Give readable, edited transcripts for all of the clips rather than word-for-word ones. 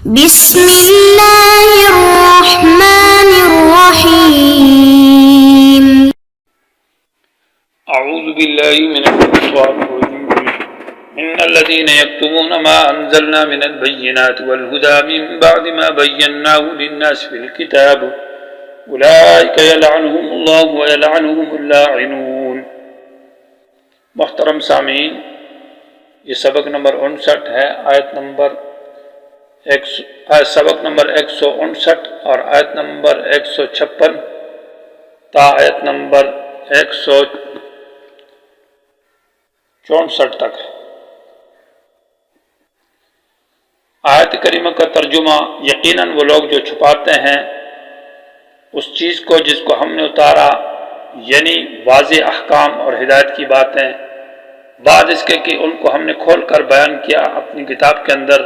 بسم الله الرحمن الرحيم. أعوذ بالله من الشيطان الرجيم. إن الذين يكتمون ما أنزلنا من البينات والهدى من بعد ما بيناه للناس في الكتاب أولئك يلعنهم الله ويلعنهم اللاعنون. محترم سامعین، یہ سبق نمبر 59 ہے، سبق نمبر 159 اور آیت نمبر 156 تا آیت نمبر 164 تک۔ آیت کریمہ کا ترجمہ: یقیناً وہ لوگ جو چھپاتے ہیں اس چیز کو جس کو ہم نے اتارا، یعنی واضح احکام اور ہدایت کی باتیں، بعد اس کے کہ ان کو ہم نے کھول کر بیان کیا اپنی کتاب کے اندر،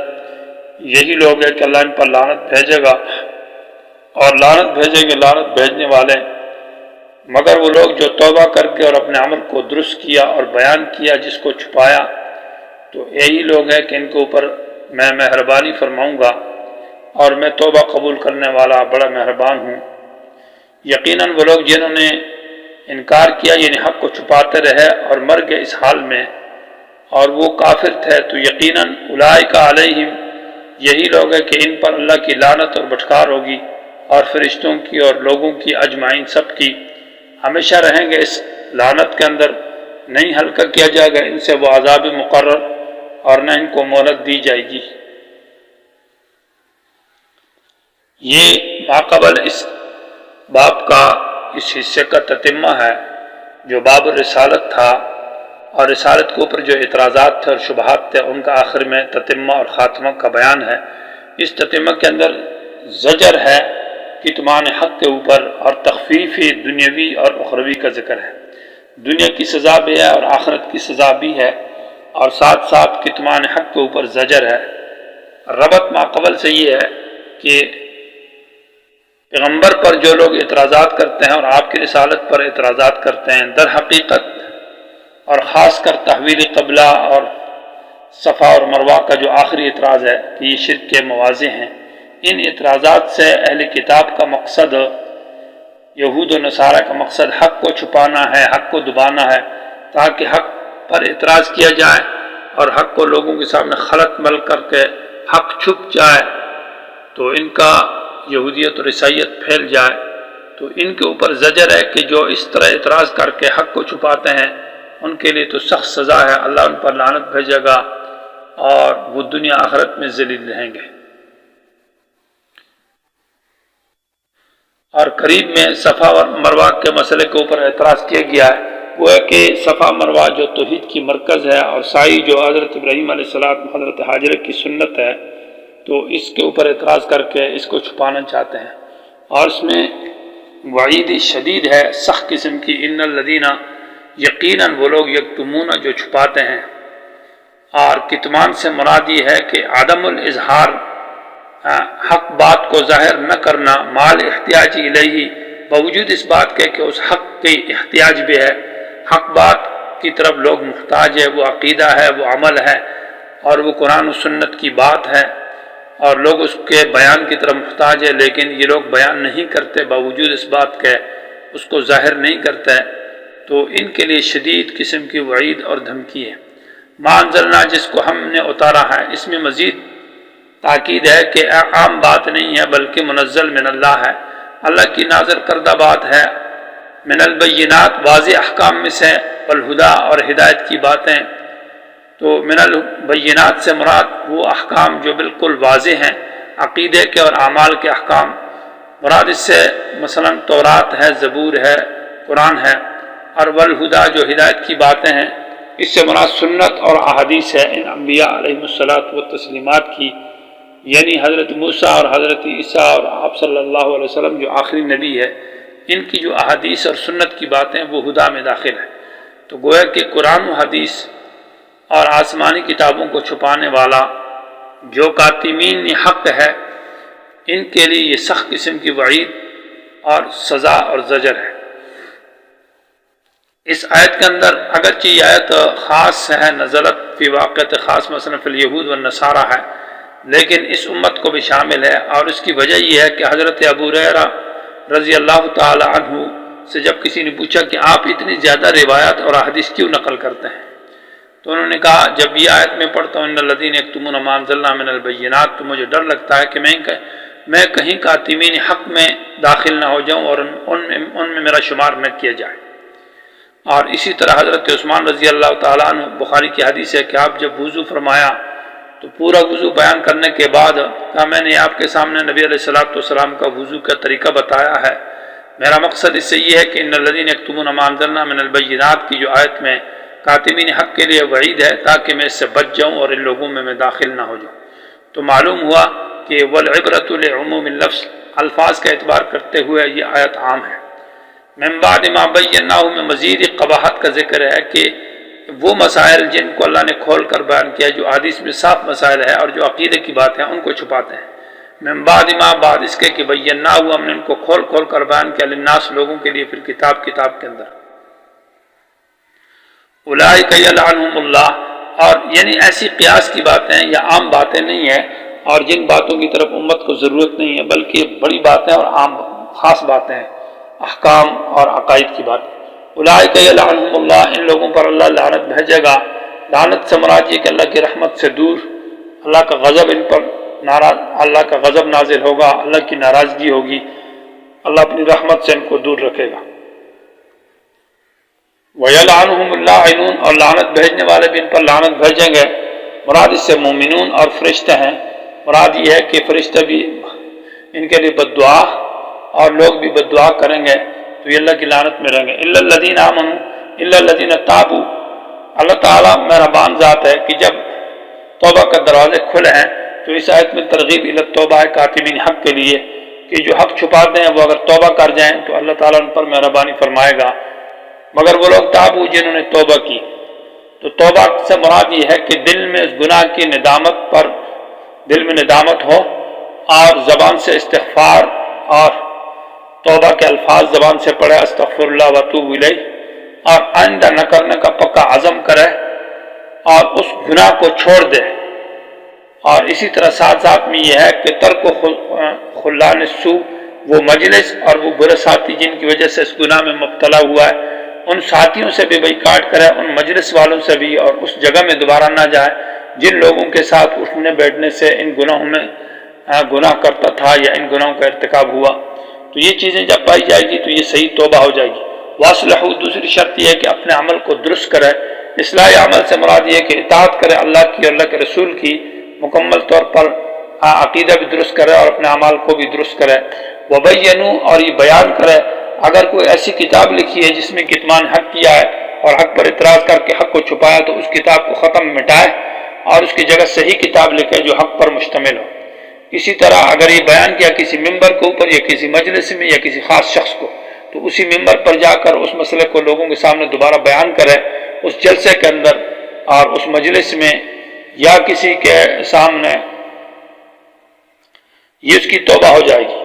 یہی لوگ ہیں کہ اللہ ان پر لعنت بھیجے گا اور لعنت بھیجیں گے لعنت بھیجنے والے، مگر وہ لوگ جو توبہ کر کے اور اپنے عمل کو درست کیا اور بیان کیا جس کو چھپایا، تو یہی لوگ ہیں کہ ان کے اوپر میں مہربانی فرماؤں گا اور میں توبہ قبول کرنے والا بڑا مہربان ہوں۔ یقیناً وہ لوگ جنہوں نے انکار کیا، یعنی حق کو چھپاتے رہے اور مر گئے اس حال میں اور وہ کافر تھے، تو یقیناً اولئک علیہم، یہی لوگ ہیں کہ ان پر اللہ کی لعنت اور بٹکار ہوگی، اور فرشتوں کی اور لوگوں کی اجمعین سب کی، ہمیشہ رہیں گے اس لعنت کے اندر، نہیں ہلکا کیا جائے گا ان سے وہ عذاب مقرر اور نہ ان کو مہلت دی جائے گی۔ یہ ماقبل اس باب کا اس حصے کا تتمہ ہے جو باب الرسالت تھا، اور رسالت کے اوپر جو اعتراضات تھے اور شبہات تھے ان کا آخر میں تتمہ اور خاتمہ کا بیان ہے۔ اس تتمہ کے اندر زجر ہے کتمان حق کے اوپر اور تخفیف دنیاوی اور اخروی کا ذکر ہے۔ دنیا کی سزا بھی ہے اور آخرت کی سزا بھی ہے، اور ساتھ ساتھ کتمان حق کے اوپر زجر ہے۔ ربط ماقبل سے یہ ہے کہ پیغمبر پر جو لوگ اعتراضات کرتے ہیں اور آپ کی رسالت پر اعتراضات کرتے ہیں، در حقیقت اور خاص کر تحویل قبلہ اور صفا اور مروہ کا جو آخری اعتراض ہے کہ یہ شرک کے مواضع ہیں، ان اعتراضات سے اہل کتاب کا مقصد، یہود و نصارہ کا مقصد حق کو چھپانا ہے، حق کو دبانا ہے، تاکہ حق پر اعتراض کیا جائے اور حق کو لوگوں کے سامنے خلط مل کر کے حق چھپ جائے، تو ان کا یہودیت اور عیسائیت پھیل جائے۔ تو ان کے اوپر زجر ہے کہ جو اس طرح اعتراض کر کے حق کو چھپاتے ہیں ان کے لیے تو سخت سزا ہے، اللہ ان پر لعنت بھیجے گا اور وہ دنیا آخرت میں ذلیل رہیں گے۔ اور قریب میں صفا اور مروہ کے مسئلے کے اوپر اعتراض کیا گیا ہے، وہ ہے کہ صفا مروہ جو توحید کی مرکز ہے اور سائی جو حضرت ابراہیم علیہ السلام حضرت حاجرہ کی سنت ہے، تو اس کے اوپر اعتراض کر کے اس کو چھپانا چاہتے ہیں، اور اس میں وعید شدید ہے، سخت قسم کی۔ ان الذین، یقیناً وہ لوگ یکتمون جو چھپاتے ہیں، اور کتمان سے مراد یہ ہے کہ عدم الاظہار، حق بات کو ظاہر نہ کرنا، مال احتیاج الیہ، باوجود اس بات کے کہ اس حق کی احتیاج بھی ہے، حق بات کی طرف لوگ محتاج ہے، وہ عقیدہ ہے، وہ عمل ہے، اور وہ قرآن و سنت کی بات ہے، اور لوگ اس کے بیان کی طرف محتاج ہے، لیکن یہ لوگ بیان نہیں کرتے، باوجود اس بات کے اس کو ظاہر نہیں کرتے، تو ان کے لیے شدید قسم کی وعید اور دھمکی ہے۔ ما انزلنا، جس کو ہم نے اتارا ہے، اس میں مزید تاکید ہے کہ عام بات نہیں ہے بلکہ منزل من اللہ ہے، اللہ کی نازل کردہ بات ہے، من البینات، واضح احکام میں سے، والہدیٰ، اور ہدایت کی باتیں۔ تو من البینات سے مراد وہ احکام جو بالکل واضح ہیں، عقیدے کے اور اعمال کے احکام، مراد اس سے مثلا تورات ہے، زبور ہے، قرآن ہے، اور والہدیٰ جو ہدایت کی باتیں ہیں، اس سے مراد سنت اور احادیث ہے ان انبیاء علیہم الصلاۃ والتسلیمات کی، یعنی حضرت موسیٰ اور حضرت عیسیٰ اور آپ صلی اللہ علیہ وسلم جو آخری نبی ہے، ان کی جو احادیث اور سنت کی باتیں وہ ہدیٰ میں داخل ہے۔ تو گویا کہ قرآن و حدیث اور آسمانی کتابوں کو چھپانے والا جو کاتمین حق ہے، ان کے لیے یہ سخت قسم کی وعید اور سزا اور زجر ہے۔ اس آیت کے اندر اگرچہ یہ آیت خاص ہے، نزلت فی واقعۃ خاص، مثلا فی الیہود والنصارہ ہے، لیکن اس امت کو بھی شامل ہے، اور اس کی وجہ یہ ہے کہ حضرت ابو ہریرہ رضی اللہ تعالی عنہ سے جب کسی نے پوچھا کہ آپ اتنی زیادہ روایات اور احادیث کیوں نقل کرتے ہیں، تو انہوں نے کہا جب یہ آیت میں پڑھتا ہوں ان الذین یکتمون ما انزلنا من البینات، تو مجھے ڈر لگتا ہے کہ میں کہیں کاتمین حق میں داخل نہ ہو جاؤں اور ان میں میرا شمار نہ کیا جائے۔ اور اسی طرح حضرت عثمان رضی اللہ تعالیٰ عنہ، بخاری کی حدیث ہے کہ آپ جب وضو فرمایا تو پورا وضو بیان کرنے کے بعد کہا میں نے آپ کے سامنے نبی علیہ السلام کا وضو کا طریقہ بتایا ہے، میرا مقصد اس سے یہ ہے کہ ان الذین یکتمون ما انزلنا من البینات کی جو آیت میں کاتمین حق کے لیے وعید ہے، تاکہ میں اس سے بچ جاؤں اور ان لوگوں میں داخل نہ ہو جاؤں۔ تو معلوم ہوا کہ والعبرۃ لعموم اللفظ، الفاظ کا اعتبار کرتے ہوئے یہ آیت عام ہے۔ من بعد ما بیناہ میں مزید قباحت کا ذکر ہے کہ وہ مسائل جن کو اللہ نے کھول کر بیان کیا، جو حدیث میں صاف مسائل ہے اور جو عقیدے کی بات ہے، ان کو چھپاتے ہیں۔ من بعد ما، بعد اس کے کہ بیناہ ہم نے ان کو کھول کر بیان کیا للناس، لوگوں کے لیے، پھر کتاب کے اندر۔ اولئک یلعنہم اللہ، اور یعنی ایسی قیاس کی باتیں یا عام باتیں نہیں ہیں، اور جن باتوں کی طرف امت کو ضرورت نہیں ہے، بلکہ بڑی باتیں اور عام خاص باتیں ہیں، احکام اور عقائد کی باتیں۔ اولئک یلعنہم اللہ، ان لوگوں پر اللہ لعنت بھیجے گا۔ لعنت سے مراد یہ کہ اللہ کی رحمت سے دور، اللہ کا غضب ان پر ناراض، اللہ کا غضب نازل ہوگا، اللہ کی ناراضگی ہوگی، اللہ اپنی رحمت سے ان کو دور رکھے گا۔ وَيَلْعَنُهُمُ اللَّاعِنُونَ، اور لعنت بھیجنے والے بھی ان پر لعنت بھیجیں گے۔ مراد اس سے مومنون اور فرشتے ہیں۔ مراد یہ ہے کہ فرشتے بھی ان کے لیے بد دعا اور لوگ بھی بد دعا کریں گے، تو یہ اللہ کی لعنت میں رہیں گے۔ إِلَّا الَّذِينَ آمَنُوا إِلَّا الَّذِينَ تَابُوا، اللہ تعالیٰ مہربان ذات ہے کہ جب توبہ کا دروازے کھلے ہیں، تو اس آیت میں ترغیب الی التوبہ ہے کاتمین حق کے لیے، کہ جو حق چھپاتے ہیں وہ اگر توبہ کر جائیں تو اللہ تعالیٰ ان پر مہربانی فرمائے گا۔ مگر وہ لوگ تابو، جنہوں نے توبہ کی، تو توبہ سے مراد یہ ہے کہ دل میں اس گناہ کی ندامت پر دل میں ندامت ہو، اور زبان سے استغفار اور توبہ کے الفاظ زبان سے پڑھے، استغفر اللہ واتوب الیہ، اور آئندہ نہ کرنے کا پکا عزم کرے اور اس گناہ کو چھوڑ دے۔ اور اسی طرح ساتھ میں یہ ہے کہ ترک خلان السوء، وہ مجلس اور وہ برے ساتھی جن کی وجہ سے اس گناہ میں مبتلا ہوا ہے، ان ساتھیوں سے بھی بائیکاٹ کرے، ان مجلس والوں سے بھی، اور اس جگہ میں دوبارہ نہ جائے جن لوگوں کے ساتھ اٹھنے بیٹھنے سے ان گناہوں میں گناہ کرتا تھا یا ان گناہوں کا ارتکاب ہوا۔ تو یہ چیزیں جب پائی جائے گی تو یہ صحیح توبہ ہو جائے گی۔ واصلحوا، دوسری شرط یہ ہے کہ اپنے عمل کو درست کرے۔ اصلاح عمل سے مراد یہ ہے کہ اطاعت کرے اللہ کی اور اللہ کے رسول کی مکمل طور پر، عقیدہ بھی درست کرے اور اپنے اعمال کو بھی درست کرے۔ وبینوا، اور یہ بیان کرے اگر کوئی ایسی کتاب لکھی ہے جس میں کتمان حق کیا ہے اور حق پر اعتراض کر کے حق کو چھپایا، تو اس کتاب کو ختم مٹائے اور اس کی جگہ صحیح کتاب لکھے جو حق پر مشتمل ہو۔ اسی طرح اگر یہ بیان کیا کسی ممبر کے اوپر یا کسی مجلس میں یا کسی خاص شخص کو، تو اسی ممبر پر جا کر اس مسئلے کو لوگوں کے سامنے دوبارہ بیان کرے، اس جلسے کے اندر اور اس مجلس میں یا کسی کے سامنے، یہ اس کی توبہ ہو جائے گی۔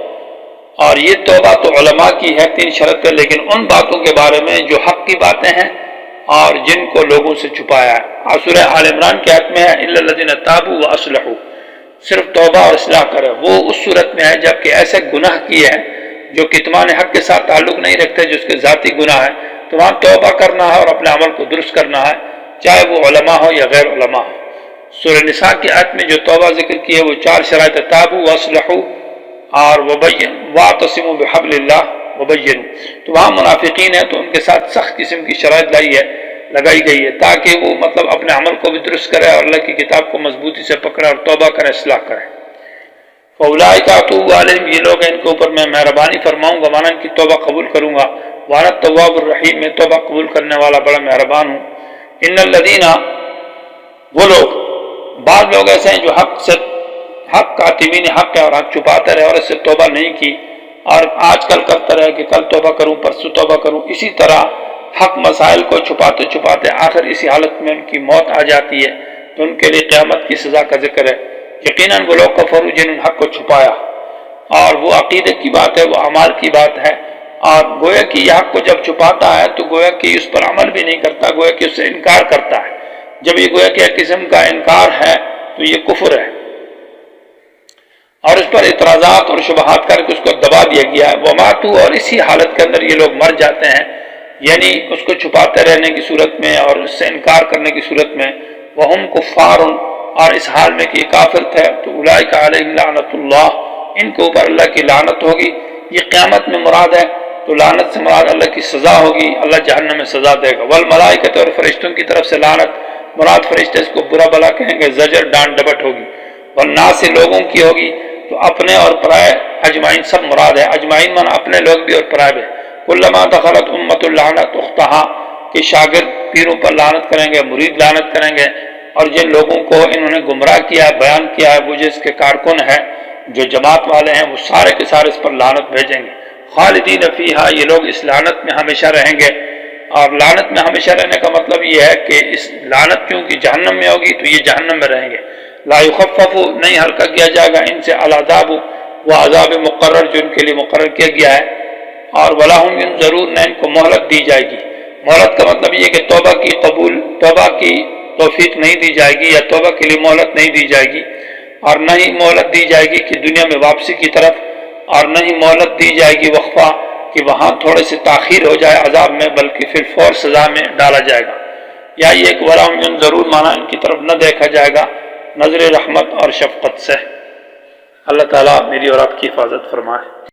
اور یہ توبہ تو علماء کی ہے 3 شرطیں، لیکن ان باتوں کے بارے میں جو حق کی باتیں ہیں اور جن کو لوگوں سے چھپایا ہے۔ اور سورہ آل عمران کے آیت میں ہے الا الذین تابوا واصلحوا، صرف توبہ اور اصلاح کرے، وہ اس صورت میں ہے جب کہ ایسے گناہ کیے ہیں جو کتمان حق کے ساتھ تعلق نہیں رکھتے، جو اس کے ذاتی گناہ ہے، تو وہاں توبہ کرنا ہے اور اپنے عمل کو درست کرنا ہے، چاہے وہ علماء ہو یا غیر علماء ہو۔ سورہ نساء کی آیت میں جو توبہ ذکر کی ہے وہ 4 شرائط، تابوا واصلحوا اور واعتصموا بحبل اللہ وبینوا۔ تو وہاں منافقین ہیں تو ان کے ساتھ سخت قسم کی شرائط لگائی گئی ہے تاکہ وہ مطلب اپنے عمل کو بھی درست کرے اور اللہ کی کتاب کو مضبوطی سے پکڑے اور توبہ کرے، اصلاح کرے۔ فاولئک اتوب علیہم، یہ لوگ ہیں ان کے اوپر میں مہربانی فرماؤں گا، مانا ان کی توبہ قبول کروں گا۔ وانا التواب الرحیم، میں توبہ قبول کرنے والا بڑا مہربان ہوں۔ ان الذین، وہ لوگ، بعض لوگ ایسے ہیں جو حق کاتمین حق ہے اور حق چھپاتے رہے اور اس سے توبہ نہیں کی، اور آج کل کرتا رہے کہ کل توبہ کروں، پرسوں توبہ کروں، اسی طرح حق مسائل کو چھپاتے چھپاتے آخر اسی حالت میں ان کی موت آ جاتی ہے، تو ان کے لیے قیامت کی سزا کا ذکر ہے۔ یقیناً وہ لوگ کفروا جنہوں نے حق کو چھپایا، اور وہ عقیدے کی بات ہے، وہ اعمال کی بات ہے، اور گویا کہ یہ حق کو جب چھپاتا ہے تو گویا کہ اس پر عمل بھی نہیں کرتا، گویا کہ اس سے انکار کرتا ہے۔ جب یہ گویا کہ ایک قسم کا انکار ہے تو یہ کفر ہے۔ پر اعتراضات اور شبہات کر کے اس کو دبا دیا گیا ہے. وماتو، اور اسی حالت کے اندر یہ لوگ مر جاتے ہیں، یعنی اس کو چھپاتے رہنے کی صورت میں اور اس سے انکار کرنے کی صورت میں. وہم کفار، اور اس حال میں کہ یہ کافر تھے. تو اولئک علیہم لعنت اللہ، ان کے اوپر اللہ کی لعنت ہوگی. یہ قیامت میں مراد ہے، تو لعنت سے مراد اللہ کی سزا ہوگی، اللہ جہنم میں سزا دے گا. والملائکۃ، اور فرشتوں کی طرف سے لعنت، مراد فرشتے اس کو برا بلا کہیں گے، زجر ڈانٹ ڈپٹ ہوگی. والناس، لوگوں کی ہوگی، تو اپنے اور پرائے اجمعین سب مراد ہے. اجمعین من اپنے لوگ بھی اور پرائے بھی. کلما دخلت امت اللعنت اختہا، کہ شاگرد پیروں پر لعنت کریں گے، مرید لعنت کریں گے، اور جن لوگوں کو انہوں نے گمراہ کیا ہے، بیان کیا ہے، وہ جس کے کارکن ہے، جو جماعت والے ہیں، وہ سارے کے سارے اس پر لعنت بھیجیں گے. خالدین فیہا، یہ لوگ اس لعنت میں ہمیشہ رہیں گے. اور لعنت میں ہمیشہ رہنے کا مطلب یہ ہے کہ اس لعنت کیونکہ جہنم میں ہوگی تو یہ جہنم میں رہیں گے. لا یخفف، نہیں ہلکا کیا جائے گا ان سے، العذاب، وہ عذاب مقرر جو ان کے لیے مقرر کیا گیا ہے. اور ولا هم ینظرون، نہ ان کو مہلت دی جائے گی. مہلت کا مطلب یہ کہ توبہ کی توفیق نہیں دی جائے گی، یا توبہ کے لیے مہلت نہیں دی جائے گی. اور نہ ہی مہلت دی جائے گی کہ دنیا میں واپسی کی طرف، اور نہ ہی مہلت دی جائے گی وقفہ کہ وہاں تھوڑے سے تاخیر ہو جائے عذاب میں، بلکہ پھر فور سزا میں ڈالا جائے گا. یا یہ کہ ولا هم ینظرون مانا ان کی طرف نہ دیکھا جائے گا نظر رحمت اور شفقت سے. اللہ تعالیٰ میری اور آپ کی حفاظت فرمائے.